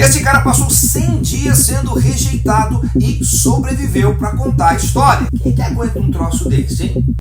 Esse cara passou 100 dias sendo rejeitado e sobreviveu para contar a história. Quem que aguenta um troço desse, hein?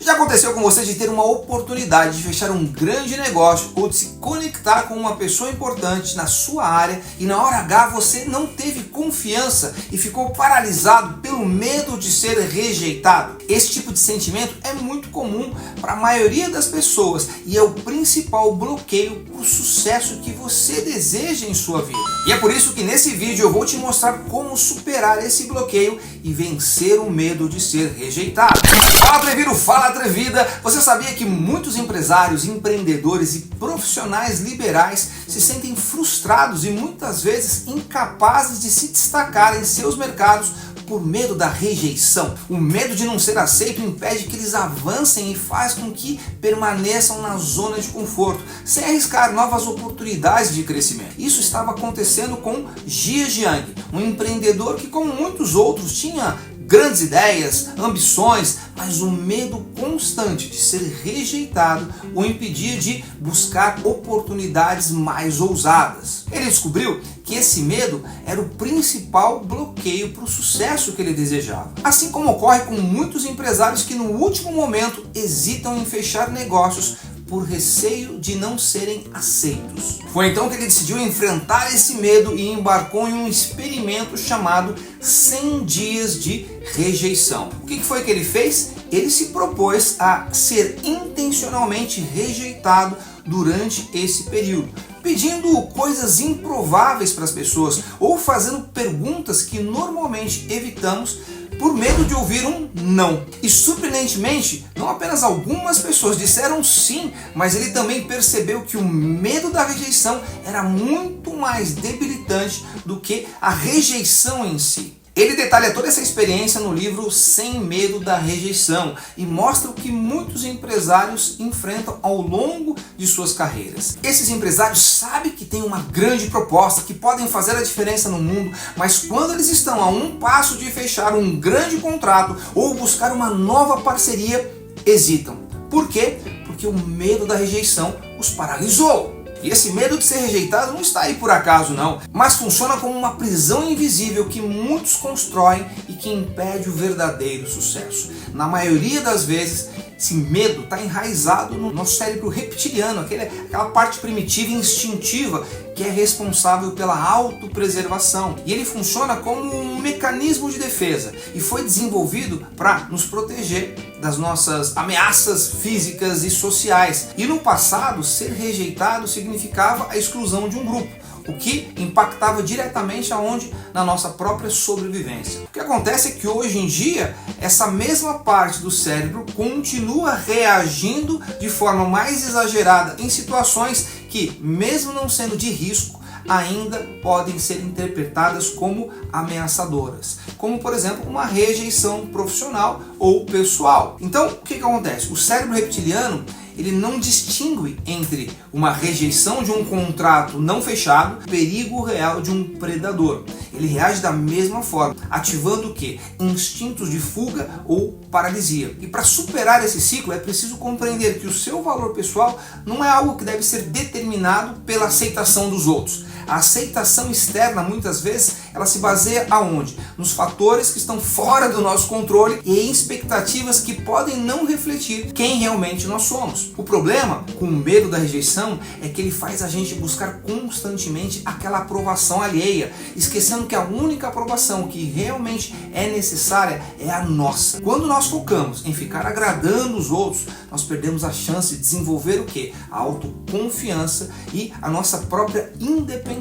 Já aconteceu com você de ter uma oportunidade de fechar um grande negócio ou de se conectar com uma pessoa importante na sua área e na hora H você não teve confiança e ficou paralisado pelo medo de ser rejeitado? Esse tipo de sentimento é muito comum para a maioria das pessoas e é o principal bloqueio para o sucesso que você deseja em sua vida. E é por isso que nesse vídeo eu vou te mostrar como superar esse bloqueio e vencer o medo de ser rejeitado. Fala atrevido, fala atrevida! Você sabia que muitos empresários, empreendedores e profissionais liberais se sentem frustrados e muitas vezes incapazes de se destacar em seus mercados por medo da rejeição? O medo de não ser aceito impede que eles avancem e faz com que permaneçam na zona de conforto, sem arriscar novas oportunidades de crescimento. Isso estava acontecendo com Jia Jiang, um empreendedor que, como muitos outros, tinha grandes ideias, ambições, mas o medo constante de ser rejeitado o impedia de buscar oportunidades mais ousadas. Ele descobriu que esse medo era o principal bloqueio para o sucesso que ele desejava. Assim como ocorre com muitos empresários que no último momento hesitam em fechar negócios por receio de não serem aceitos. Foi então que ele decidiu enfrentar esse medo e embarcou em um experimento chamado 100 dias de rejeição. O que foi que ele fez? Ele se propôs a ser intencionalmente rejeitado durante esse período, pedindo coisas improváveis para as pessoas ou fazendo perguntas que normalmente evitamos por medo de ouvir um não. E surpreendentemente, não apenas algumas pessoas disseram sim, mas ele também percebeu que o medo da rejeição era muito mais debilitante do que a rejeição em si. Ele detalha toda essa experiência no livro Sem Medo da Rejeição e mostra o que muitos empresários enfrentam ao longo de suas carreiras. Esses empresários sabem que têm uma grande proposta, que podem fazer a diferença no mundo, mas quando eles estão a um passo de fechar um grande contrato ou buscar uma nova parceria, hesitam. Por quê? Porque o medo da rejeição os paralisou. E esse medo de ser rejeitado não está aí por acaso não, mas funciona como uma prisão invisível que muitos constroem e que impede o verdadeiro sucesso. Na maioria das vezes, esse medo está enraizado no nosso cérebro reptiliano, aquela parte primitiva e instintiva que é responsável pela autopreservação. E ele funciona como um mecanismo de defesa e foi desenvolvido para nos proteger das nossas ameaças físicas e sociais. E no passado, ser rejeitado significava a exclusão de um grupo, o que impactava diretamente aonde? Na nossa própria sobrevivência. O que acontece é que hoje em dia, essa mesma parte do cérebro continua reagindo de forma mais exagerada em situações que, mesmo não sendo de risco, ainda podem ser interpretadas como ameaçadoras, como por exemplo uma rejeição profissional ou pessoal. Então o que acontece? O cérebro reptiliano ele não distingue entre uma rejeição de um contrato não fechado e o perigo real de um predador. Ele reage da mesma forma, ativando o quê? Instintos de fuga ou paralisia. E para superar esse ciclo é preciso compreender que o seu valor pessoal não é algo que deve ser determinado pela aceitação dos outros. A aceitação externa, muitas vezes, ela se baseia aonde? Nos fatores que estão fora do nosso controle e em expectativas que podem não refletir quem realmente nós somos. O problema com o medo da rejeição é que ele faz a gente buscar constantemente aquela aprovação alheia, esquecendo que a única aprovação que realmente é necessária é a nossa. Quando nós focamos em ficar agradando os outros, nós perdemos a chance de desenvolver o quê? A autoconfiança e a nossa própria independência.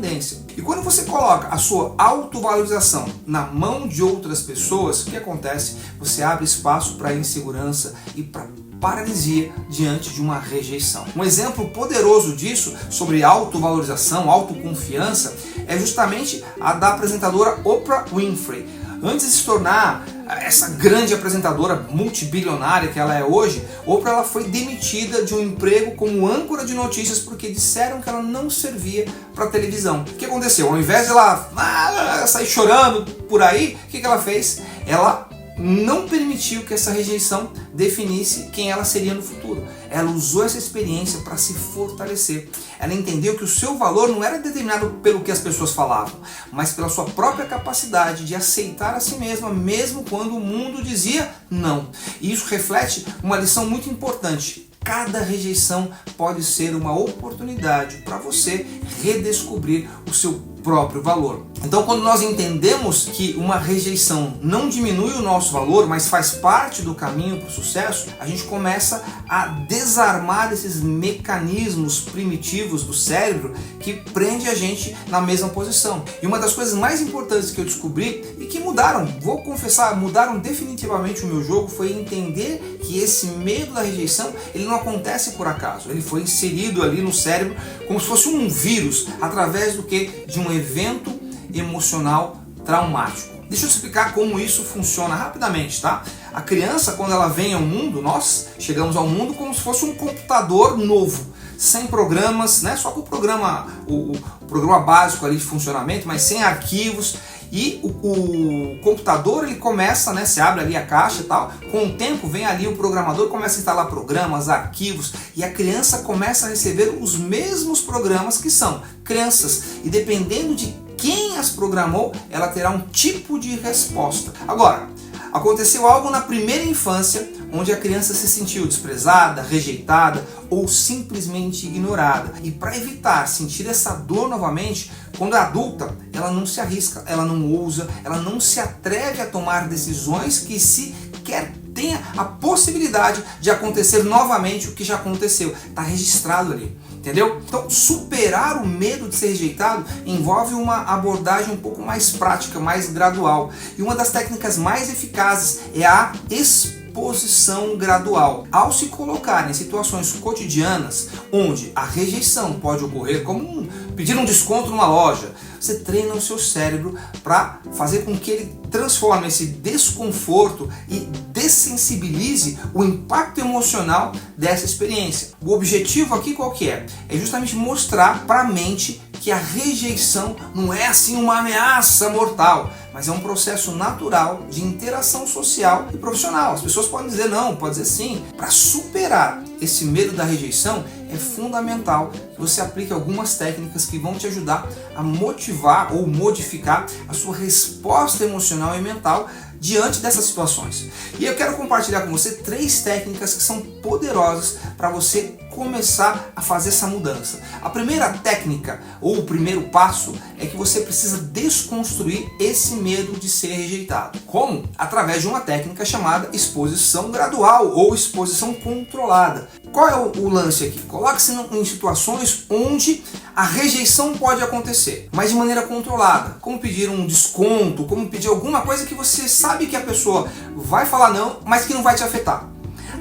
E quando você coloca a sua autovalorização na mão de outras pessoas, o que acontece? Você abre espaço para insegurança e para paralisia diante de uma rejeição. Um exemplo poderoso disso, sobre autovalorização, autoconfiança, é justamente a da apresentadora Oprah Winfrey. Antes de se tornar essa grande apresentadora multibilionária que ela é hoje, Oprah ela foi demitida de um emprego como âncora de notícias porque disseram que ela não servia para televisão. O que aconteceu? Ao invés de ela sair chorando por aí, o que ela fez? Ela não permitiu que essa rejeição definisse quem ela seria no futuro. Ela usou essa experiência para se fortalecer. Ela entendeu que o seu valor não era determinado pelo que as pessoas falavam, mas pela sua própria capacidade de aceitar a si mesma, mesmo quando o mundo dizia não. E isso reflete uma lição muito importante. Cada rejeição pode ser uma oportunidade para você redescobrir o seu próprio valor. Então, quando nós entendemos que uma rejeição não diminui o nosso valor, mas faz parte do caminho para o sucesso, a gente começa a desarmar esses mecanismos primitivos do cérebro que prende a gente na mesma posição. E uma das coisas mais importantes que eu descobri e que mudaram, vou confessar, mudaram definitivamente o meu jogo, foi entender que esse medo da rejeição, ele não acontece por acaso. Ele foi inserido ali no cérebro como se fosse um vírus, através do que? De um evento emocional traumático. Deixa eu explicar como isso funciona rapidamente, tá? A criança, quando ela vem ao mundo, nós chegamos ao mundo como se fosse um computador novo, sem programas, né? Só com o programa básico ali de funcionamento, mas sem arquivos. E o computador, ele começa, né? Você abre ali a caixa e tal, com o tempo vem ali o programador, começa a instalar programas, arquivos, e a criança começa a receber os mesmos programas que são crenças, e dependendo de quem as programou, ela terá um tipo de resposta. Agora, aconteceu algo na primeira infância, onde a criança se sentiu desprezada, rejeitada ou simplesmente ignorada. E para evitar sentir essa dor novamente, quando é adulta, ela não se arrisca, ela não ousa, ela não se atreve a tomar decisões que sequer tenha a possibilidade de acontecer novamente o que já aconteceu. Está registrado ali. Entendeu? Então, superar o medo de ser rejeitado envolve uma abordagem um pouco mais prática, mais gradual. E uma das técnicas mais eficazes é a exposição gradual. Ao se colocar em situações cotidianas onde a rejeição pode ocorrer, como pedir um desconto numa loja, você treina o seu cérebro para fazer com que ele transforme esse desconforto e dessensibilize o impacto emocional dessa experiência. O objetivo aqui qual que é? É justamente mostrar para a mente que a rejeição não é assim uma ameaça mortal, mas é um processo natural de interação social e profissional. As pessoas podem dizer não, podem dizer sim. Para superar esse medo da rejeição, é fundamental que você aplique algumas técnicas que vão te ajudar a motivar ou modificar a sua resposta emocional e mental diante dessas situações. E eu quero compartilhar com você 3 técnicas que são poderosas para você começar a fazer essa mudança. A primeira técnica, ou o primeiro passo, é que você precisa desconstruir esse medo de ser rejeitado. Como? Através de uma técnica chamada exposição gradual ou exposição controlada. Qual é o lance aqui? Coloque-se em situações onde a rejeição pode acontecer, mas de maneira controlada. Como pedir um desconto, como pedir alguma coisa que você sabe que a pessoa vai falar não, mas que não vai te afetar.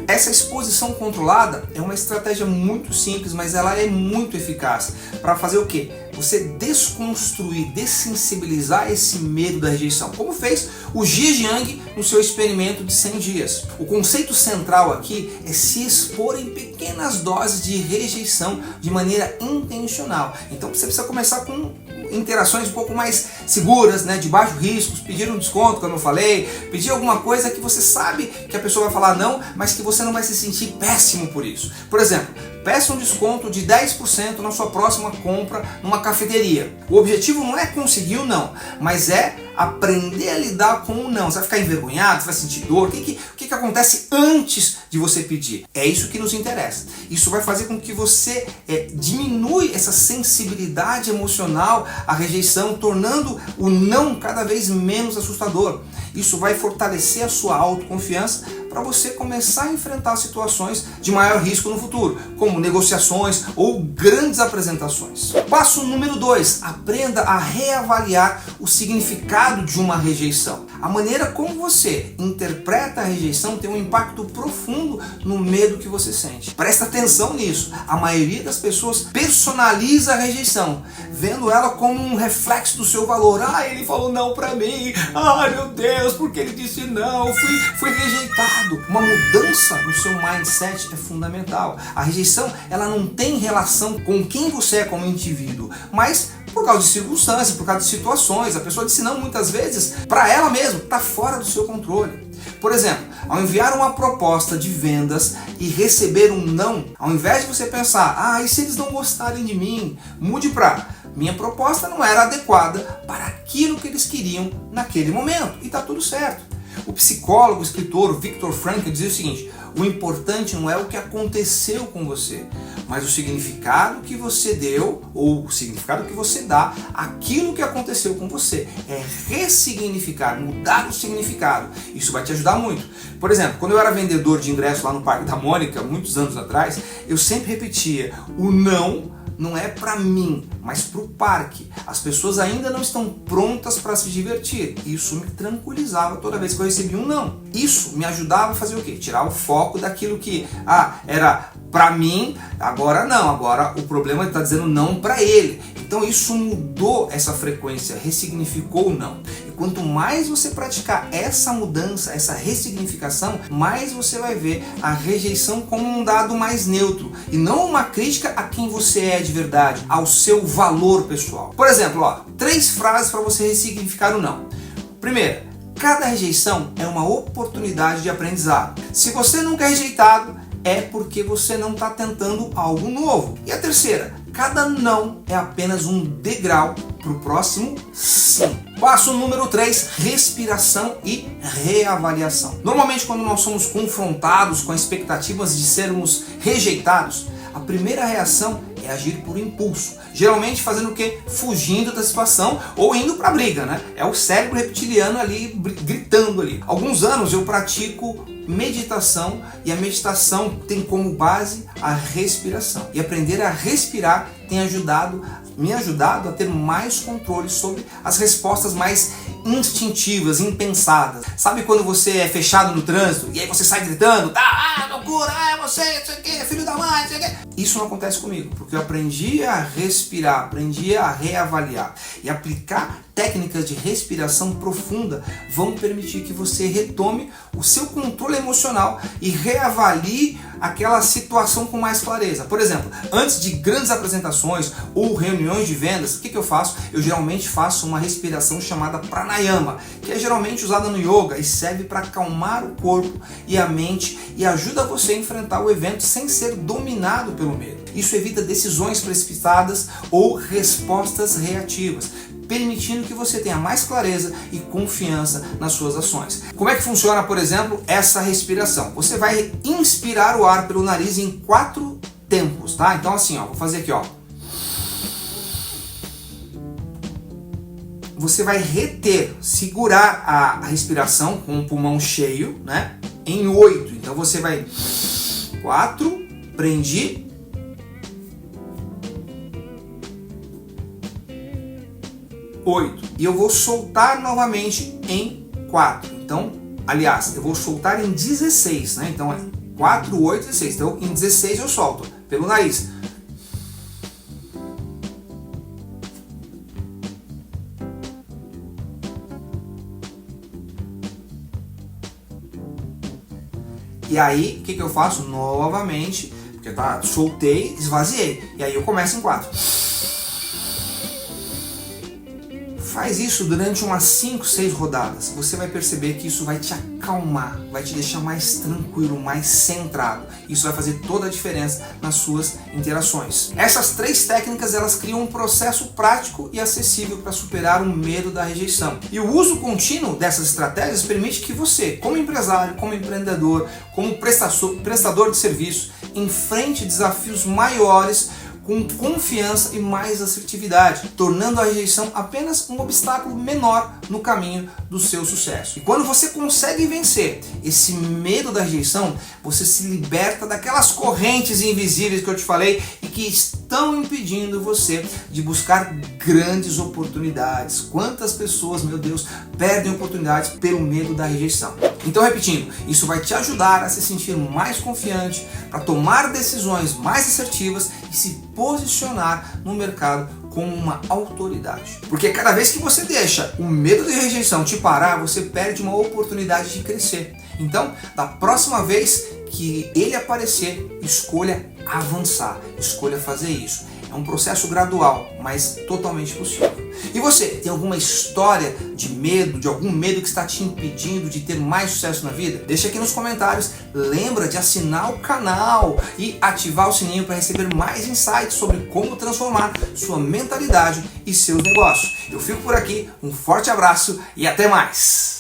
Essa exposição controlada é uma estratégia muito simples, mas ela é muito eficaz para fazer o quê? Você desconstruir, dessensibilizar esse medo da rejeição, como fez o Zhi Jiang no seu experimento de 100 dias. O conceito central aqui é se expor em pequenas doses de rejeição de maneira intencional. Então você precisa começar com interações um pouco mais seguras, né, de baixo risco, pedir um desconto, como eu falei, pedir alguma coisa que você sabe que a pessoa vai falar não, mas que você não vai se sentir péssimo por isso. Por exemplo, peça um desconto de 10% na sua próxima compra numa cafeteria. O objetivo não é conseguir o não, mas é aprender a lidar com o não. Você vai ficar envergonhado, você vai sentir dor. O que acontece antes de você pedir? É isso que nos interessa. Isso vai fazer com que você diminui essa sensibilidade emocional à rejeição, tornando o não cada vez menos assustador. Isso vai fortalecer a sua autoconfiança para você começar a enfrentar situações de maior risco no futuro, como negociações ou grandes apresentações. Passo número 2, aprenda a reavaliar o significado de uma rejeição. A maneira como você interpreta a rejeição tem um impacto profundo no medo que você sente. Presta atenção nisso. A maioria das pessoas personaliza a rejeição, vendo ela como um reflexo do seu valor. Ah, ele falou não pra mim. Ah, meu Deus, porque ele disse não, fui rejeitado. Uma mudança no seu mindset é fundamental. A rejeição, ela não tem relação com quem você é como indivíduo, mas por causa de circunstâncias, por causa de situações. A pessoa disse não muitas vezes para ela mesma, está fora do seu controle. Por exemplo, ao enviar uma proposta de vendas e receber um não, ao invés de você pensar, e se eles não gostarem de mim, mude para minha proposta não era adequada para aquilo que eles queriam naquele momento, e está tudo certo. O psicólogo, o escritor Viktor Frankl dizia o seguinte: o importante não é o que aconteceu com você, mas o significado que você deu, ou o significado que você dá àquilo que aconteceu com você. É ressignificar, mudar o significado. Isso vai te ajudar muito. Por exemplo, quando eu era vendedor de ingresso lá no Parque da Mônica, muitos anos atrás, eu sempre repetia: o não é para mim, mas para o parque. As pessoas ainda não estão prontas para se divertir. Isso me tranquilizava toda vez que eu recebia um não. Isso me ajudava a fazer o quê? Tirar o foco daquilo que era para mim, agora não. Agora o problema está dizendo não para ele. Então isso mudou essa frequência, ressignificou o não. E quanto mais você praticar essa mudança, essa ressignificação, mais você vai ver a rejeição como um dado mais neutro e não uma crítica a quem você é de verdade, ao seu valor pessoal. Por exemplo, 3 frases para você ressignificar o não. Primeira, cada rejeição é uma oportunidade de aprendizado. Se você nunca é rejeitado, é porque você não está tentando algo novo. E a terceira, cada não é apenas um degrau para o próximo sim. Passo número 3, respiração e reavaliação. Normalmente, quando nós somos confrontados com expectativas de sermos rejeitados, a primeira reação é agir por impulso. Geralmente fazendo o quê? Fugindo da situação ou indo para a briga, né? É o cérebro reptiliano ali gritando ali. Há alguns anos eu pratico meditação e a meditação tem como base a respiração. E aprender a respirar tem me ajudado a ter mais controle sobre as respostas mais instintivas, impensadas. Sabe quando você é fechado no trânsito e aí você sai gritando, loucura, você, isso aqui, filho da mãe, isso aqui. Isso não acontece comigo, porque eu aprendi a respirar, aprendi a reavaliar e aplicar técnicas de respiração profunda vão permitir que você retome o seu controle emocional e reavalie aquela situação com mais clareza. Por exemplo, antes de grandes apresentações ou reuniões de vendas, o que eu faço? Eu geralmente faço uma respiração chamada pranayama, que é geralmente usada no yoga e serve para acalmar o corpo e a mente e ajuda você a enfrentar o evento sem ser dominado pelo medo. Isso evita decisões precipitadas ou respostas reativas, permitindo que você tenha mais clareza e confiança nas suas ações. Como é que funciona, por exemplo, essa respiração? Você vai inspirar o ar pelo nariz em 4 tempos, tá? Então assim, vou fazer aqui, Você vai segurar a respiração com o pulmão cheio, né? Em 8. Então você vai 4, prendi, 8. E eu vou soltar novamente em 4. Então, aliás, eu vou soltar em 16, né? Então é 4, 8, 16. Então em 16 eu solto pelo nariz. E aí, o que eu faço? Novamente, porque soltei, esvaziei. E aí eu começo em 4. Faz isso durante umas 5, 6 rodadas. Você vai perceber que isso vai te acalmar, vai te deixar mais tranquilo, mais centrado. Isso vai fazer toda a diferença nas suas interações. Essas 3 técnicas, elas criam um processo prático e acessível para superar o medo da rejeição. E o uso contínuo dessas estratégias permite que você, como empresário, como empreendedor, como prestador de serviço, enfrente desafios maiores com confiança e mais assertividade, tornando a rejeição apenas um obstáculo menor no caminho do seu sucesso. E quando você consegue vencer esse medo da rejeição, você se liberta daquelas correntes invisíveis que eu te falei e que estão impedindo você de buscar grandes oportunidades. Quantas pessoas, meu Deus, perdem oportunidades pelo medo da rejeição? Então, repetindo, isso vai te ajudar a se sentir mais confiante, para tomar decisões mais assertivas e se posicionar no mercado como uma autoridade. Porque cada vez que você deixa o medo de rejeição te parar, você perde uma oportunidade de crescer. Então, da próxima vez que ele aparecer, escolha avançar, escolha fazer isso. É É um processo gradual, mas totalmente possível. E você, tem alguma história de medo, de algum medo que está te impedindo de ter mais sucesso na vida? Deixa aqui nos comentários. Lembra de assinar o canal e ativar o sininho para receber mais insights sobre como transformar sua mentalidade e seus negócios. Eu fico por aqui, um forte abraço e até mais!